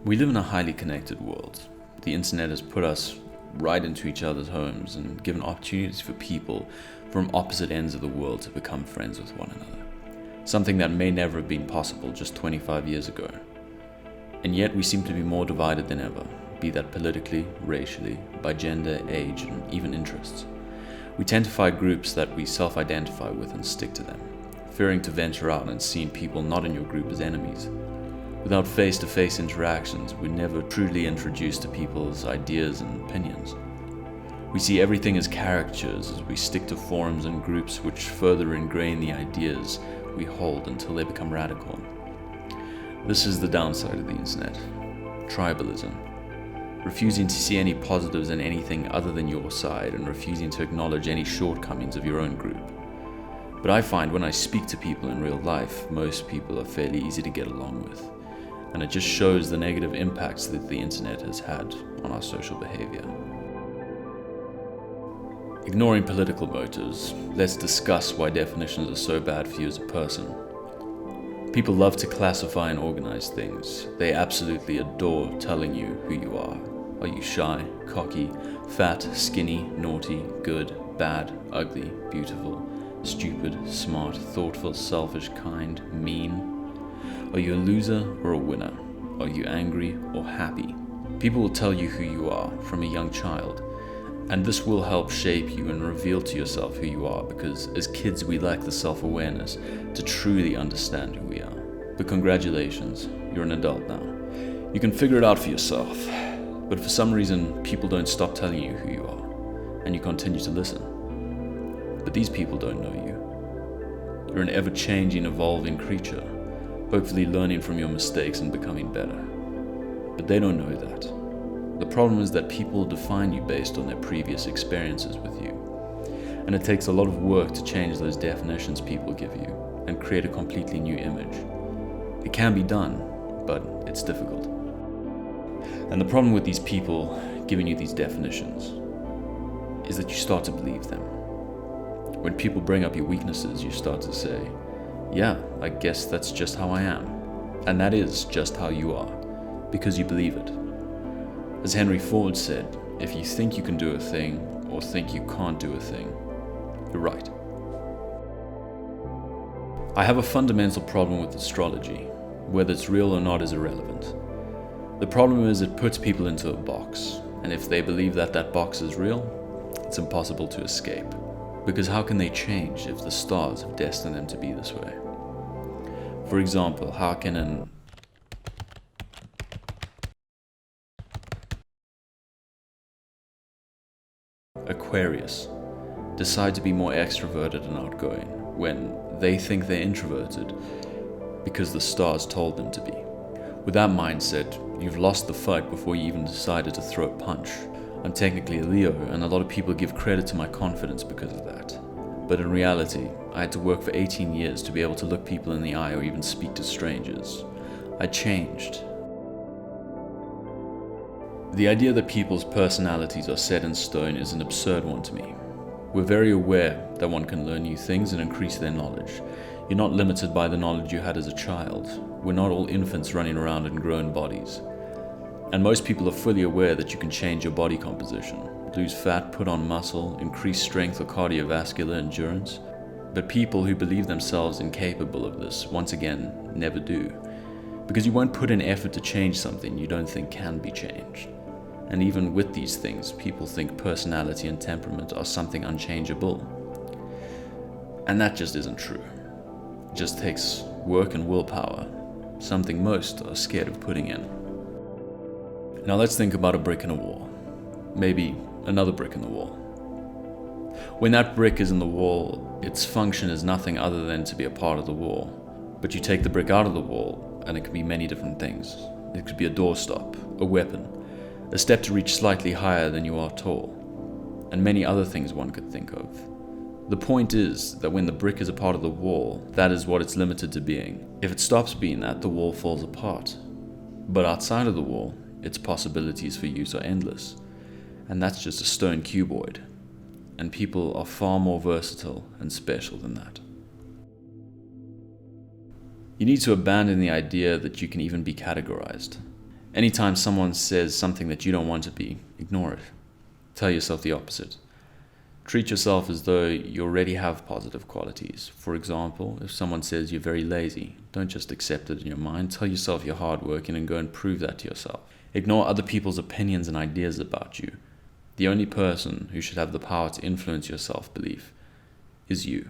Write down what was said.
We live in a highly connected world. The internet has put us right into each other's homes and given opportunities for people from opposite ends of the world to become friends with one another. Something that may never have been possible just 25 years ago. And yet we seem to be more divided than ever, be that politically, racially, by gender, age, and even interests. We tend to find groups that we self-identify with and stick to them, fearing to venture out and seeing people not in your group as enemies. Without face-to-face interactions, we're never truly introduced to people's ideas and opinions. We see everything as caricatures as we stick to forums and groups which further ingrain the ideas we hold until they become radical. This is the downside of the internet: tribalism. Refusing to see any positives in anything other than your side and refusing to acknowledge any shortcomings of your own group. But I find when I speak to people in real life, most people are fairly easy to get along with. And it just shows the negative impacts that the internet has had on our social behavior. Ignoring political motives, let's discuss why definitions are so bad for you as a person. People love to classify and organize things. They absolutely adore telling you who you are. Are you shy, cocky, fat, skinny, naughty, good, bad, ugly, beautiful, stupid, smart, thoughtful, selfish, kind, mean? Are you a loser or a winner? Are you angry or happy? People will tell you who you are from a young child, and this will help shape you and reveal to yourself who you are, because as kids we lack the self-awareness to truly understand who we are. But congratulations, you're an adult now. You can figure it out for yourself, but for some reason people don't stop telling you who you are, and you continue to listen. But these people don't know you. You're an ever-changing, evolving creature, hopefully learning from your mistakes and becoming better. But they don't know that. The problem is that people define you based on their previous experiences with you. And it takes a lot of work to change those definitions people give you and create a completely new image. It can be done, but it's difficult. And the problem with these people giving you these definitions is that you start to believe them. When people bring up your weaknesses, you start to say, yeah, I guess that's just how I am. And that is just how you are, because you believe it. As Henry Ford said, if you think you can do a thing or think you can't do a thing, you're right. I have a fundamental problem with astrology. Whether it's real or not is irrelevant. The problem is it puts people into a box, and if they believe that that box is real, it's impossible to escape. Because how can they change if the stars have destined them to be this way? For example, how can an Aquarius decide to be more extroverted and outgoing when they think they're introverted because the stars told them to be? With that mindset, you've lost the fight before you even decided to throw a punch. I'm technically a Leo, and a lot of people give credit to my confidence because of that. But in reality, I had to work for 18 years to be able to look people in the eye or even speak to strangers. I changed. The idea that people's personalities are set in stone is an absurd one to me. We're very aware that one can learn new things and increase their knowledge. You're not limited by the knowledge you had as a child. We're not all infants running around in grown bodies. And most people are fully aware that you can change your body composition, lose fat, put on muscle, increase strength or cardiovascular endurance. But people who believe themselves incapable of this, once again, never do. Because you won't put in effort to change something you don't think can be changed. And even with these things, people think personality and temperament are something unchangeable. And that just isn't true. It just takes work and willpower, something most are scared of putting in. Now let's think about a brick in a wall. Maybe another brick in the wall. When that brick is in the wall, its function is nothing other than to be a part of the wall. But you take the brick out of the wall, and it could be many different things. It could be a doorstop, a weapon, a step to reach slightly higher than you are tall, and many other things one could think of. The point is that when the brick is a part of the wall, that is what it's limited to being. If it stops being that, the wall falls apart. But outside of the wall, its possibilities for use are endless. And that's just a stone cuboid. And people are far more versatile and special than that. You need to abandon the idea that you can even be categorized. Anytime someone says something that you don't want to be, ignore it. Tell yourself the opposite. Treat yourself as though you already have positive qualities. For example, if someone says you're very lazy, don't just accept it in your mind. Tell yourself you're hardworking and go and prove that to yourself. Ignore other people's opinions and ideas about you. The only person who should have the power to influence your self-belief is you.